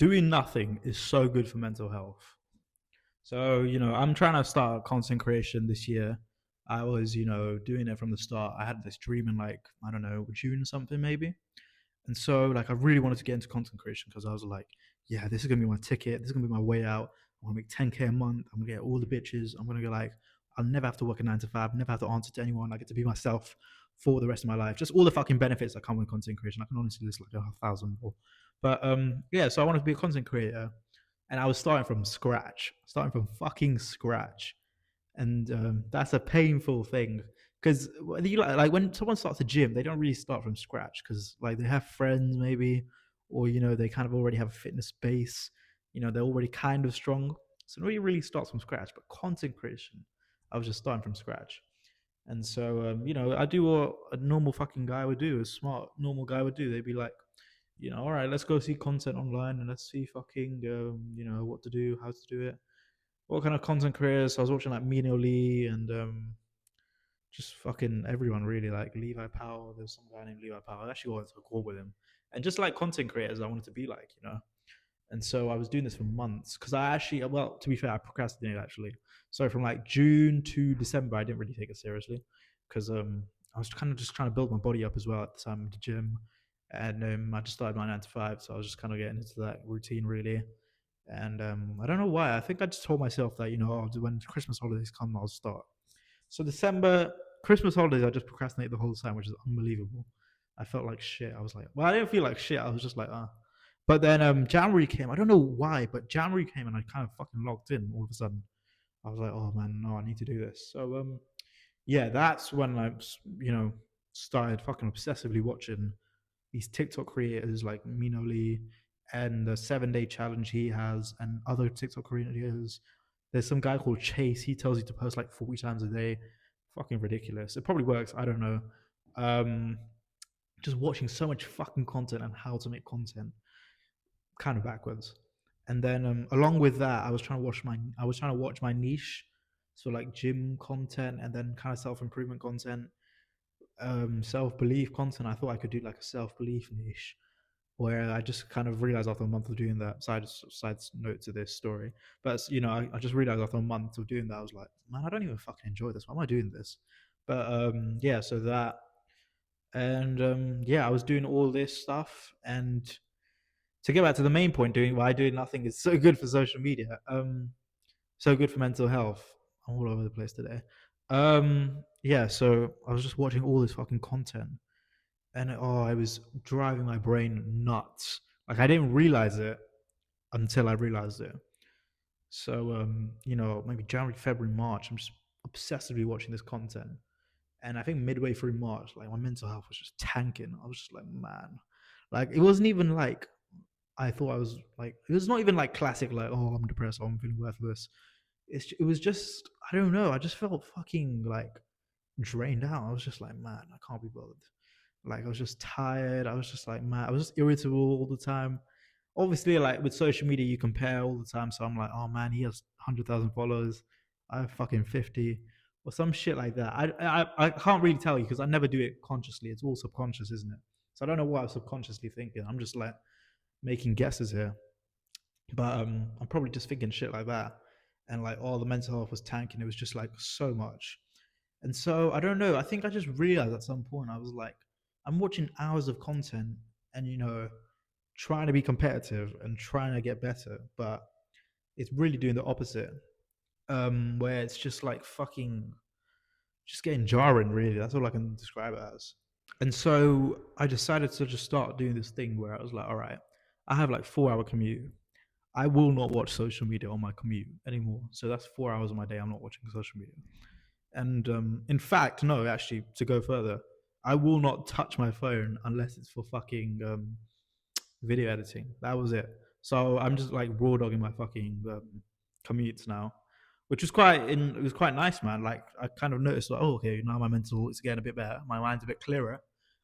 doing nothing is so good for mental health. So, I'm trying to start content creation this year. I was, doing it from the start. I had this dream in like, I don't know, June or something maybe. And so, like, I really wanted to get into content creation because I was like, yeah, this is gonna be my ticket. This is gonna be my way out. I'm gonna make 10K a month. I'm gonna get all the bitches. I'm gonna go like, I'll never have to work a 9 to 5. Never have to answer to anyone. I get to be myself for the rest of my life. Just all the fucking benefits that come with content creation. I can honestly list like a thousand more. But yeah, so I wanted to be a content creator, and I was starting from scratch, starting from fucking scratch, and that's a painful thing because you like when someone starts a gym, they don't really start from scratch because like they have friends maybe, or they kind of already have a fitness base. They're already kind of strong, so nobody really starts from scratch. But content creation, I was just starting from scratch. And so, I do what a normal fucking guy would do, a smart normal guy would do. They'd be like, all right, let's go see content online and let's see fucking, what to do, how to do it, what kind of content creators. So I was watching like Mino Lee and just fucking everyone really, like Levi Powell. There's some guy named Levi Powell. I actually got into a call with him, and just like content creators, I wanted to be like. And so I was doing this for months because I actually, well, to be fair, I procrastinated actually. So from like June to December, I didn't really take it seriously because I was kind of just trying to build my body up as well at the time at the gym, and I just started my 9 to 5, so I was just kind of getting into that routine really. And I don't know why. I think I just told myself that when Christmas holidays come, I'll start. So December, Christmas holidays, I just procrastinated the whole time, which is unbelievable. I felt like shit. I was like, well, I didn't feel like shit. I was just like, ah. But then January came. I don't know why, but January came and I kind of fucking locked in all of a sudden. I was like, oh man, no, I need to do this. So yeah, that's when I started fucking obsessively watching these TikTok creators like Mino Lee and the 7 Day challenge he has, and other TikTok creators. There's some guy called Chase. He tells you to post like 40 times a day. Fucking ridiculous. It probably works. I don't know. Um, just watching so much fucking content and how to make content kind of backwards. And then along with that, I was trying to watch my niche, so like gym content and then kind of self improvement content, self belief content. I thought I could do like a self belief niche, where I just kind of realized after a month of doing that. Side note to this story, but I just realized after a month of doing that, I was like, man, I don't even fucking enjoy this. Why am I doing this? But yeah, so that, and yeah, I was doing all this stuff, and to get back to the main point, doing why doing nothing is so good for social media, so good for mental health. I'm all over the place today. Yeah, so I was just watching all this fucking content, and oh, I was driving my brain nuts. Like I didn't realize it until I realized it. So maybe January, February, March, I'm just obsessively watching this content. And I think midway through March, like my mental health was just tanking. I was just like, man, like it wasn't even like I thought I was like, it was not even like classic, like, oh, I'm depressed, oh, I'm feeling worthless. It was just, I don't know, I just felt fucking like drained out. I was just like, man, I can't be bothered. Like, I was just tired. I was just like, man, I was just irritable all the time. Obviously, like with social media, you compare all the time. So I'm like, oh man, he has 100,000 followers. I have fucking 50 or some shit like that. I can't really tell you because I never do it consciously. It's all subconscious, isn't it? So I don't know what I was subconsciously thinking. I'm just like making guesses here. But I'm probably just thinking shit like that. And like, oh, the mental health was tanking. It was just like so much. And so I don't know. I think I just realized at some point I was like, I'm watching hours of content and trying to be competitive and trying to get better, but it's really doing the opposite. Where it's just like fucking just getting jarring, really. That's all I can describe it as. And so I decided to just start doing this thing where I was like, all right, I have like 4 hour commute. I will not watch social media on my commute anymore. So that's 4 hours of my day I'm not watching social media. And in fact, no, actually, to go further, I will not touch my phone unless it's for fucking video editing. That was it. So I'm just like raw dogging my fucking commutes now, which was it was quite nice, man. Like I kind of noticed like, oh, okay, now my mental is getting a bit better. My mind's a bit clearer.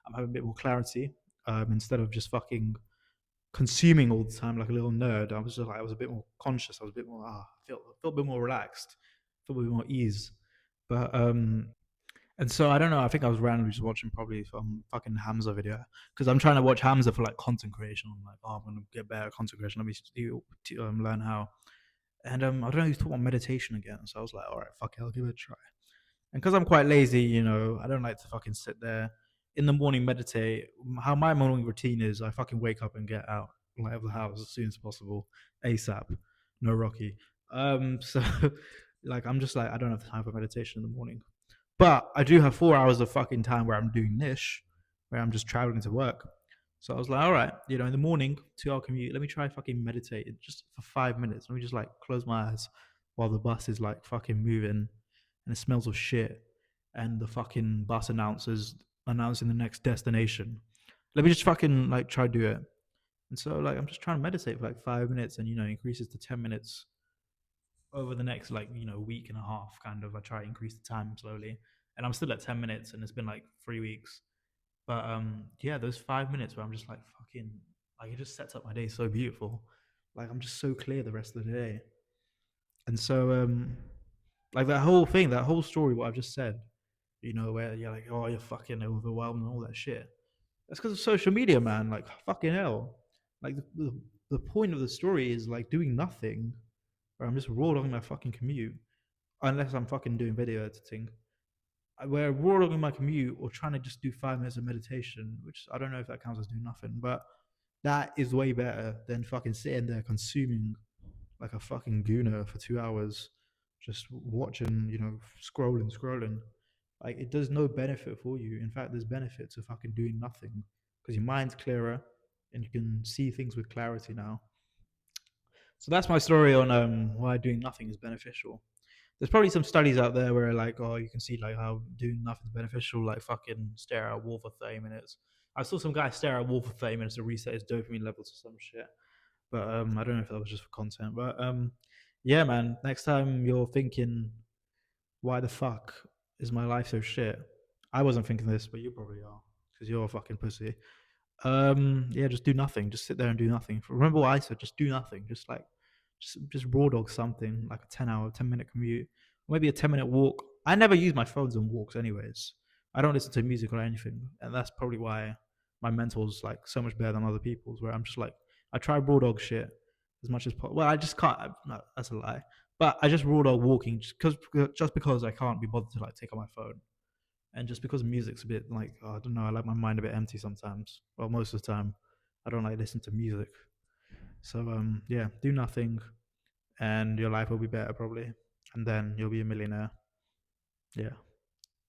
I'm having a bit more clarity instead of just fucking consuming all the time like a little nerd. I was just like I was a bit more conscious. I was a bit more felt a bit more relaxed, felt a bit more ease. But And so I don't know. I think I was randomly just watching probably some fucking Hamza video because I'm trying to watch Hamza for like content creation. I'm like, oh, I'm gonna get better at content creation. Let me learn how. And I don't know. He's talking about meditation again. So I was like, all right, fuck it, I'll give it a try. And because I'm quite lazy, I don't like to fucking sit there in the morning meditate. How my morning routine is, I fucking wake up and get out like of the house as soon as possible, ASAP. No Rocky. So like I'm just like I don't have time for meditation in the morning. But I do have 4 hours of fucking time where I'm doing niche, where I'm just traveling to work. So I was like, all right, in the morning, 2 hour commute, let me try fucking meditate just for 5 minutes. Let me just like close my eyes while the bus is like fucking moving and it smells of shit. And the fucking bus announcers announcing the next destination. Let me just fucking like try to do it. And so like I'm just trying to meditate for like 5 minutes and increases to 10 minutes over the next like week and a half kind of. I try to increase the time slowly and I'm still at 10 minutes and it's been like 3 weeks, but yeah, those 5 minutes where I'm just like fucking like it just sets up my day so beautiful. Like I'm just so clear the rest of the day. And so like that whole thing, that whole story, what I've just said, where you're like, oh, you're fucking overwhelmed and all that shit, that's because of social media, man. Like fucking hell. Like the point of the story is like doing nothing, where I'm just raw dogging my fucking commute, unless I'm fucking doing video editing. Where raw dogging my commute or trying to just do 5 minutes of meditation, which I don't know if that counts as doing nothing, but that is way better than fucking sitting there consuming like a fucking gooner for 2 hours, just watching, scrolling. Like it does no benefit for you. In fact, there's benefit to fucking doing nothing because your mind's clearer and you can see things with clarity now. So that's my story on why doing nothing is beneficial. There's probably some studies out there where like, oh, you can see like how doing nothing's beneficial, like fucking stare at a wall for 30 minutes. I saw some guy stare at a wall for 30 minutes to reset his dopamine levels or some shit. But I don't know if that was just for content. But yeah, man. Next time you're thinking, why the fuck is my life so shit? I wasn't thinking this, but you probably are because you're a fucking pussy. Yeah, just do nothing. Just sit there and do nothing. Remember what I said? Just do nothing. Just raw dog something like a 10 hour, 10 minute commute, or maybe a 10 minute walk. I never use my phones on walks, anyways. I don't listen to music or anything, and that's probably why my mental's like so much better than other people's. Where I'm just like, I try raw dog shit as much as possible. Well, I just can't. No, that's a lie. But I just raw dog walking just because I can't be bothered to like take out my phone and just because music's a bit like I don't know, I like my mind a bit empty sometimes. Well, most of the time, I don't like listen to music. So yeah, do nothing, and your life will be better probably, and then you'll be a millionaire. Yeah.